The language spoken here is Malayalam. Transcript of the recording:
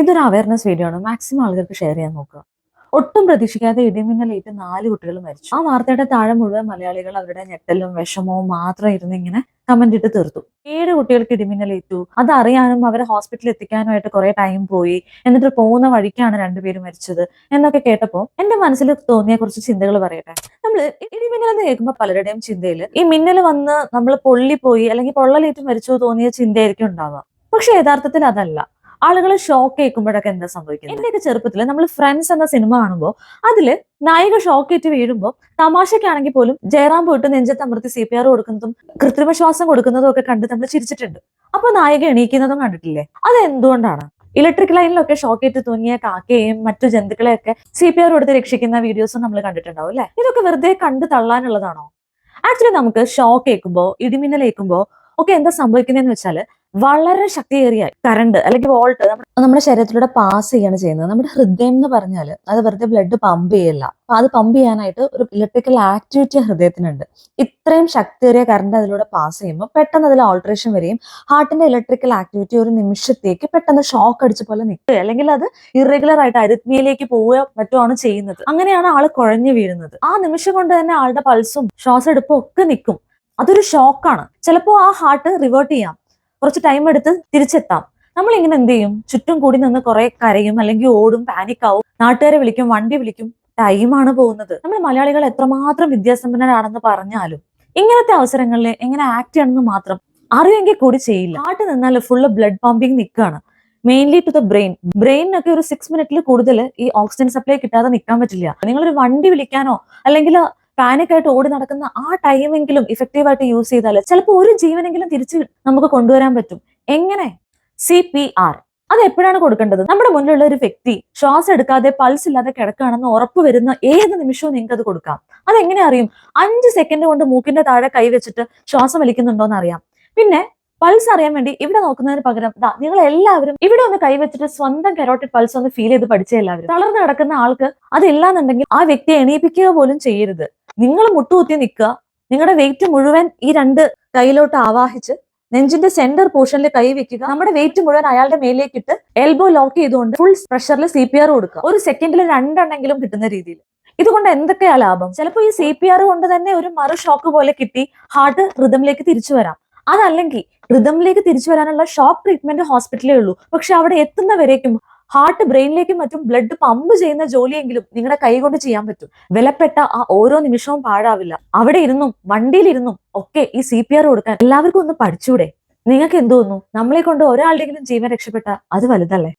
ഇതൊരു അവയർനെസ് വീഡിയോ ആണ്. മാക്സിമം ആളുകൾക്ക് ഷെയർ ചെയ്യാൻ നോക്കുക. ഒട്ടും പ്രതീക്ഷിക്കാതെ ഇടിമിന്നലേറ്റ് 4 കുട്ടികൾ മരിച്ചു. ആ വാർത്തയുടെ താഴെ മുഴുവൻ മലയാളികൾ അവരുടെ ഞെട്ടലും വിഷമവും മാത്രം ഇരുന്ന് ഇങ്ങനെ കമന്റ് ഇട്ട് തീർത്തു. 7 കുട്ടികൾക്ക് ഇടിമിന്നലേറ്റു. അത് അറിയാനും അവരെ ഹോസ്പിറ്റലിൽ എത്തിക്കാനുമായിട്ട് കുറെ ടൈം പോയി. എന്നിട്ട് പോകുന്ന വഴിക്കാണ് 2 പേര് മരിച്ചത് എന്നൊക്കെ കേട്ടപ്പോൾ എന്റെ മനസ്സിൽ തോന്നിയ കുറച്ച് ചിന്തകൾ പറയട്ടെ. നമ്മൾ ഇടിമിന്നൽ എന്ന് കേൾക്കുമ്പോൾ പലരുടെയും ചിന്തയിൽ ഈ മിന്നൽ വന്ന് നമ്മൾ പൊള്ളിപ്പോയി അല്ലെങ്കിൽ പൊള്ളലേറ്റ് മരിച്ചോ തോന്നിയ ചിന്തയായിരിക്കും ഉണ്ടാവുക. പക്ഷെ യഥാർത്ഥത്തിൽ അതല്ല. ആളുകൾ ഷോക്ക് കേൾക്കുമ്പോഴൊക്കെ എന്താ സംഭവിക്കുന്നത്? എന്റെയൊക്കെ ചെറുപ്പത്തിൽ നമ്മൾ ഫ്രണ്ട്സ് എന്ന സിനിമ കാണുമ്പോൾ അതില് നായിക ഷോക്കേറ്റ് വീഴുമ്പോൾ തമാശക്കാണെങ്കിൽ പോലും ജയറാം പോയിട്ട് നെഞ്ചത്ത് അമർത്തി CPR കൊടുക്കുന്നതും കൃത്രിമ ശ്വാസം കൊടുക്കുന്നതും ഒക്കെ കണ്ട് നമ്മൾ ചിരിച്ചിട്ടുണ്ട്. അപ്പൊ നായിക എണീക്കുന്നതും കണ്ടിട്ടില്ലേ? അത് എന്തുകൊണ്ടാണ്? ഇലക്ട്രിക് ലൈനിലൊക്കെ ഷോക്കേറ്റ് തൂങ്ങിയ കാക്കയെയും മറ്റു ജന്തുക്കളെയൊക്കെ CPR കൊടുത്ത് രക്ഷിക്കുന്ന വീഡിയോസും നമ്മൾ കണ്ടിട്ടുണ്ടാവും അല്ലെ? ഇതൊക്കെ വെറുതെ കണ്ടു തള്ളാനുള്ളതാണോ? ആക്ച്വലി നമുക്ക് ഷോക്ക് കേൾക്കുമ്പോൾ ഇടിമിന്നൽ കേൾക്കുമ്പോൾ ഒക്കെ എന്താ സംഭവിക്കുന്നതെന്ന് വെച്ചാൽ വളരെ ശക്തിയേറിയ കറണ്ട് അല്ലെങ്കിൽ വോൾട്ട് നമ്മുടെ ശരീരത്തിലൂടെ പാസ് ചെയ്യാണ് ചെയ്യുന്നത്. നമ്മുടെ ഹൃദയം എന്ന് പറഞ്ഞാൽ അത് വെറുതെ ബ്ലഡ് പമ്പ് ചെയ്യല്ല. അപ്പൊ അത് പമ്പ് ചെയ്യാനായിട്ട് ഒരു ഇലക്ട്രിക്കൽ ആക്ടിവിറ്റി ഹൃദയത്തിനുണ്ട്. ഇത്രയും ശക്തിയേറിയ കറണ്ട് അതിലൂടെ പാസ് ചെയ്യുമ്പോൾ പെട്ടെന്ന് അതിൽ ഓൾട്രേഷൻ വരികയും ഹാർട്ടിന്റെ ഇലക്ട്രിക്കൽ ആക്ടിവിറ്റി ഒരു നിമിഷത്തേക്ക് പെട്ടെന്ന് ഷോക്ക് അടിച്ച പോലെ നിൽക്കുക, അല്ലെങ്കിൽ അത് ഇറഗുലർ ആയിട്ട് അരിത്മിയയിലേക്ക് പോവുകയോ മറ്റുമാണ് ചെയ്യുന്നത്. അങ്ങനെയാണ് ആള് കുഴഞ്ഞു വീഴുന്നത്. ആ നിമിഷം കൊണ്ട് തന്നെ ആളുടെ പൾസും ശ്വാസമെടുപ്പും ഒക്കെ നിൽക്കും. അതൊരു ഷോക്കാണ്. ചിലപ്പോൾ ആ ഹാർട്ട് റിവേർട്ട് ചെയ്യാം, കുറച്ച് ടൈം എടുത്ത് തിരിച്ചെത്താം. നമ്മൾ ഇങ്ങനെ എന്ത് ചെയ്യും? ചുറ്റും കൂടി നിന്ന് കുറെ കരയും, അല്ലെങ്കിൽ ഓടും, പാനിക് ആവും, നാട്ടുകാരെ വിളിക്കും, വണ്ടി വിളിക്കും. ടൈമാണ് പോകുന്നത്. നമ്മൾ മലയാളികൾ എത്രമാത്രം വിദ്യാസമ്പന്നരാണെന്ന് പറഞ്ഞാലും ഇങ്ങനത്തെ അവസരങ്ങളിൽ എങ്ങനെ ആക്ട് ചെയ്യണമെന്ന് മാത്രം അറിയുമെങ്കിൽ കൂടി ചെയ്യില്ല. ഹാർട്ട് നിന്നാൽ ഫുള്ള് ബ്ലഡ് പമ്പിങ് നിൽക്കുകയാണ്, മെയിൻലി ടു ദ ബ്രെയിൻ. ബ്രെയിനൊക്കെ ഒരു 6 മിനിറ്റിൽ കൂടുതൽ ഈ ഓക്സിജൻ സപ്ലൈ കിട്ടാതെ നിൽക്കാൻ പറ്റില്ല. നിങ്ങളൊരു വണ്ടി വിളിക്കാനോ അല്ലെങ്കിൽ പാനിക് ആയിട്ട് ഓടി നടക്കുന്ന ആ ടൈമെങ്കിലും ഇഫക്റ്റീവായിട്ട് യൂസ് ചെയ്താൽ ചിലപ്പോൾ ഒരു ജീവനെങ്കിലും തിരിച്ച് നമുക്ക് കൊണ്ടുവരാൻ പറ്റും. എങ്ങനെ? CPR. അത് എപ്പോഴാണ് കൊടുക്കേണ്ടത്? നമ്മുടെ മുന്നിലുള്ള ഒരു വ്യക്തി ശ്വാസം എടുക്കാതെ പൾസ് ഇല്ലാതെ കിടക്കുകയാണെന്ന് ഉറപ്പ് വരുന്ന ഏത് നിമിഷവും നിങ്ങൾക്ക് അത് കൊടുക്കാം. അതെങ്ങനെ അറിയും? 5 സെക്കൻഡ് കൊണ്ട് മൂക്കിന്റെ താഴെ കൈവച്ചിട്ട് ശ്വാസം വലിക്കുന്നുണ്ടോന്ന് അറിയാം. പിന്നെ പൾസ് അറിയാൻ വേണ്ടി ഇവിടെ നോക്കുന്നതിന് പകരം നിങ്ങൾ എല്ലാവരും ഇവിടെ ഒന്ന് കൈവച്ചിട്ട് സ്വന്തം കരോട്ടിഡ് പൾസ് ഒന്ന് ഫീൽ ചെയ്ത് പഠിച്ച എല്ലാവരും. തളർന്ന് കിടക്കുന്ന ആൾക്ക് അതില്ലാന്നുണ്ടെങ്കിൽ ആ വ്യക്തിയെ എണീപ്പിക്കുക പോലും ചെയ്യരുത്. നിങ്ങൾ മുട്ടുകുത്തി നിൽക്കുക, നിങ്ങളുടെ വെയിറ്റ് മുഴുവൻ ഈ 2 കൈയിലോട്ട് ആവാഹിച്ച് നെഞ്ചിന്റെ സെന്റർ പോർഷനിൽ കൈ വെക്കുക. നമ്മുടെ വെയിറ്റ് മുഴുവൻ അയാളുടെ മേലേക്ക് ഇട്ട് എൽബോ ലോക്ക് ചെയ്തുകൊണ്ട് ഫുൾ പ്രഷറിൽ CPR കൊടുക്കുക. ഒരു സെക്കൻഡിൽ 2 എണ്ണെങ്കിലും കിട്ടുന്ന രീതിയിൽ. ഇതുകൊണ്ട് എന്തൊക്കെയാ ലാഭം? ചിലപ്പോൾ ഈ CPR കൊണ്ട് തന്നെ ഒരു മറു ഷോക്ക് പോലെ കിട്ടി ഹാർട്ട് റിതമിലേക്ക് തിരിച്ചു വരാം. അതല്ലെങ്കിൽ റിതമിലേക്ക് തിരിച്ചു വരാനുള്ള ഷോക്ക് ട്രീറ്റ്മെന്റ് ഹോസ്പിറ്റലേ ഉള്ളൂ. പക്ഷെ അവിടെ എത്തുന്നവരേക്കും ഹാർട്ട് ബ്രെയിനിലേക്കും മറ്റും ബ്ലഡ് പമ്പ് ചെയ്യുന്ന ജോലിയെങ്കിലും നിങ്ങളുടെ കൈ കൊണ്ട് ചെയ്യാൻ പറ്റും. വിലപ്പെട്ട ആ ഓരോ നിമിഷവും പാഴാവില്ല. അവിടെ ഇരുന്നും വണ്ടിയിലിരുന്നും ഒക്കെ ഈ CPR കൊടുക്കാൻ എല്ലാവർക്കും ഒന്ന് പഠിച്ചൂടെ? നിങ്ങൾക്ക് എന്ത് തോന്നുന്നു? നമ്മളെ കൊണ്ട് ഒരാളുടെയെങ്കിലും ജീവൻ രക്ഷപ്പെട്ട അത് വലുതല്ലേ?